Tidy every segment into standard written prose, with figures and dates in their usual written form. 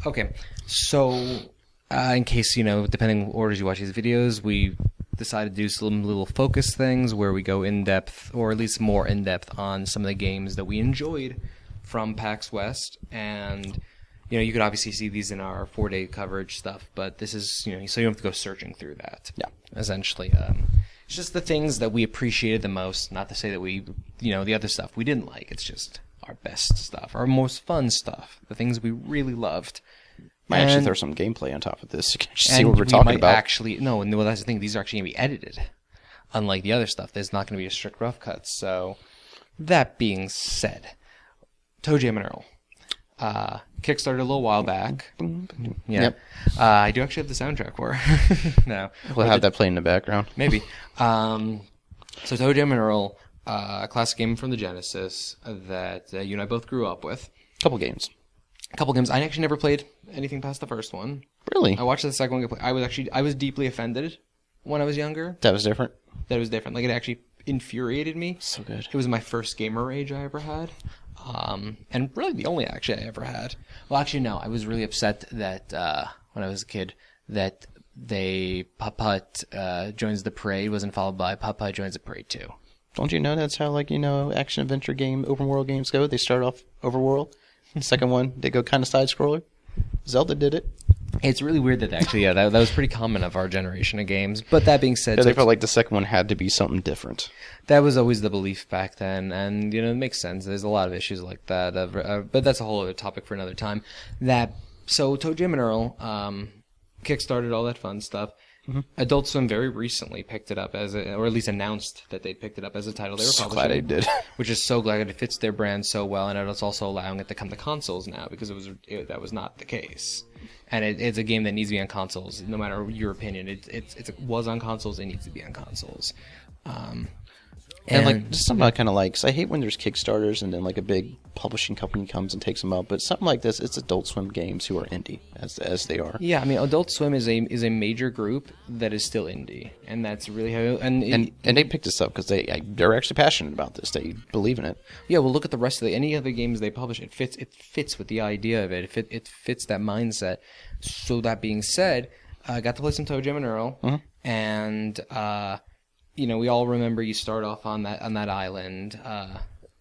Okay, so in case, depending on orders you watch these videos, we decided to do some little focus things where we go in-depth, or at least more in-depth, on some of the games that we enjoyed from PAX West. And, you could obviously see these in our 4-day coverage stuff, but this is, so you don't have to go searching through that. Yeah. Essentially. It's just the things that we appreciated the most, not to say that we, the other stuff we didn't like. It's just our best stuff, our most fun stuff, the things we really loved. Might actually throw some gameplay on top of this. You can see what we're talking about. Well, that's the thing. These are actually going to be edited. Unlike the other stuff, there's not going to be a strict rough cut. So, that being said, Toejam Earl. Kickstarted a little while back. Yeah. Yep. I do actually have the soundtrack for it. No. We'll have that playing in the background. Maybe. So Toejam Earl, a classic game from the Genesis that you and I both grew up with. Couple games. I actually never played anything past the first one. Really? I watched the second one get played. I was deeply offended when I was younger. That was different? That was different. Like, it actually infuriated me. So good. It was my first gamer rage I ever had. And really the only actually I ever had. Well, actually, no. I was really upset that when I was a kid that Putt-Putt Joins the Parade wasn't followed by Putt-Putt Joins the Parade 2. Don't you know that's how, action adventure game, open world games go? They start off overworld. Second one, they go kind of side scroller. Zelda did it. It's really weird that actually, that was pretty common of our generation of games. But that being said, they felt like the second one had to be something different. That was always the belief back then, and it makes sense. There's a lot of issues like that, but that's a whole other topic for another time. So Toejam Earl kickstarted all that fun stuff. Mm-hmm. Adult Swim very recently picked it up or at least announced that they picked it up as a title they were publishing. Glad they did. Which is so glad that it fits their brand so well, and it's also allowing it to come to consoles now, because that was not the case. And it's a game that needs to be on consoles, no matter your opinion. It was on consoles, it needs to be on consoles. And just something I kind of like, because I hate when there's Kickstarters and then a big publishing company comes and takes them up. But something like this, it's Adult Swim games who are indie, as they are. Yeah, I mean, Adult Swim is a major group that is still indie, and that's really how. And they picked this up because they're actually passionate about this. They believe in it. Yeah, well, look at the rest of any other games they publish. It fits with the idea of it. It fits that mindset. So that being said, I got to play some Toejam Earl, and. We all remember you start off on that island,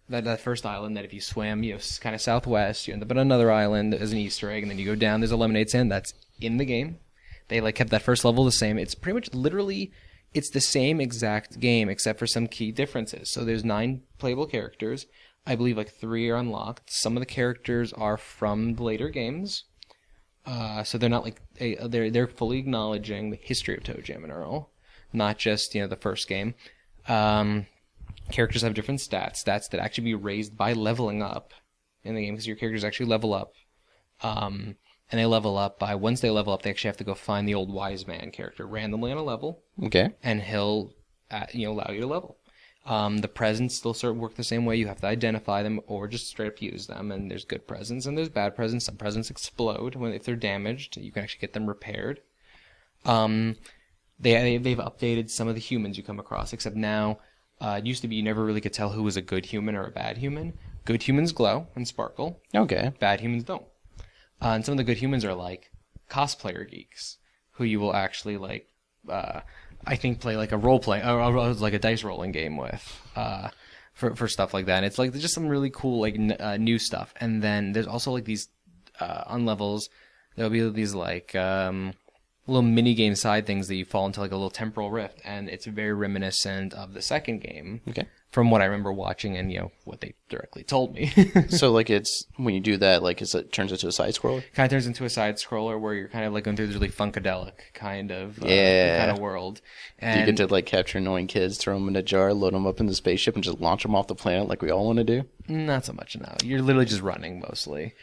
that first island that if you swam, kind of southwest, you end up on another island as an Easter egg, and then you go down, there's a lemonade stand. That's in the game. They kept that first level the same. It's pretty much literally, it's the same exact game except for some key differences. So there's 9 playable characters. I believe 3 are unlocked. Some of the characters are from the later games. So they're not they're fully acknowledging the history of Toejam Earl. Not just, the first game. Characters have different stats that actually be raised by leveling up in the game, because your characters actually level up. And they level up once they level up, they actually have to go find the old wise man character randomly on a level. Okay. And he'll, allow you to level. The presents still sort of work the same way. You have to identify them or just straight up use them. And there's good presents and there's bad presents. Some presents explode if they're damaged. You can actually get them repaired. They've updated some of the humans you come across, except now, it used to be you never really could tell who was a good human or a bad human. Good humans glow and sparkle. Okay. Bad humans don't. And some of the good humans are cosplayer geeks, who you will actually I think play a role play, or a dice rolling game with, for stuff like that. And it's just some really cool new stuff. And then there's also these on levels. There'll be these little mini game side things that you fall into a little temporal rift, and it's very reminiscent of the second game. Okay. From what I remember watching and what they directly told me. So it's when you do that, it turns into a side scroller. Kind of turns into a side scroller where you're kind of going through this really funkadelic kind of world. And you get to capture annoying kids, throw them in a jar, load them up in the spaceship, and just launch them off the planet like we all want to do. Not so much now. You're literally just running mostly.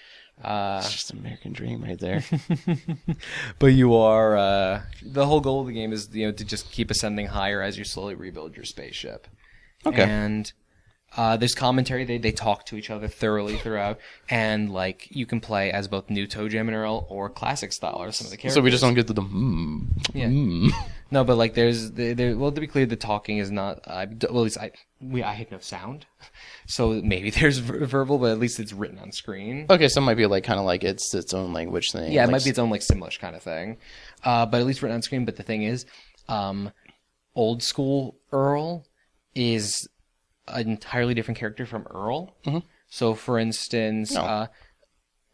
It's just an American dream right there. But you are the whole goal of the game is to just keep ascending higher as you slowly rebuild your spaceship. Okay. And there's commentary. They talk to each other thoroughly throughout, and you can play as both new Toejam Earl or classic style or some of the characters. So we just don't get to the No, but like well, to be clear, the talking is not. Well, at least I had no sound, so maybe there's verbal, but at least it's written on screen. Okay, so it might be like kind of like it's its own language thing. Yeah, it like, might be its own like Simlish kind of thing, but at least written on screen. But the thing is, old school Earl is an entirely different character from Earl. Mm-hmm. So, for instance,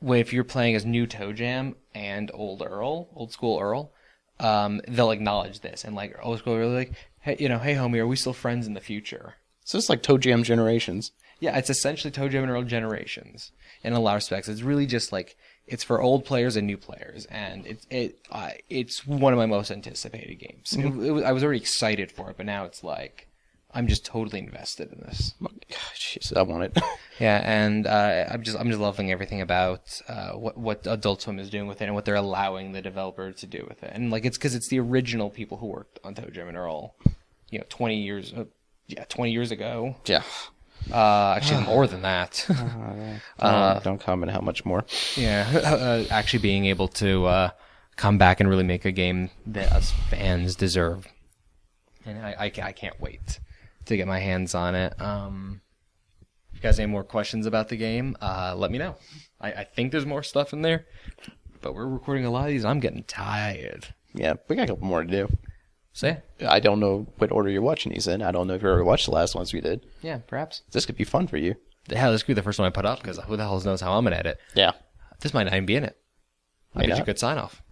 if you're playing as new Toejam and old school Earl, they'll acknowledge this, and like old school Earl, like, hey, hey homie, are we still friends in the future? So it's like Toejam Generations. Yeah, it's essentially Toejam and Earl Generations in a lot of respects. It's really just like it's for old players and new players, and it's one of my most anticipated games. Mm-hmm. I was already excited for it, but now it's like I'm just totally invested in this. Jeez, I want it. Yeah, and I'm just loving everything about what Adult Swim is doing with it and what they're allowing the developer to do with it. And like it's because it's the original people who worked on Toejam and Earl, 20 years ago. Yeah. Actually, more than that. Don't comment how much more. Yeah, actually being able to come back and really make a game that us fans deserve, and I can't wait to get my hands on it. If you guys have any more questions about the game, let me know. I think there's more stuff in there, but we're recording a lot of these. I'm getting tired. Yeah, we got a couple more to do. Say? I don't know what order you're watching these in. I don't know if you ever watched the last ones we did. Yeah, perhaps. This could be fun for you. Hell, this could be the first one I put up, because who the hell knows how I'm going to edit. Yeah. This might not even be in it. I'll get you a good sign-off.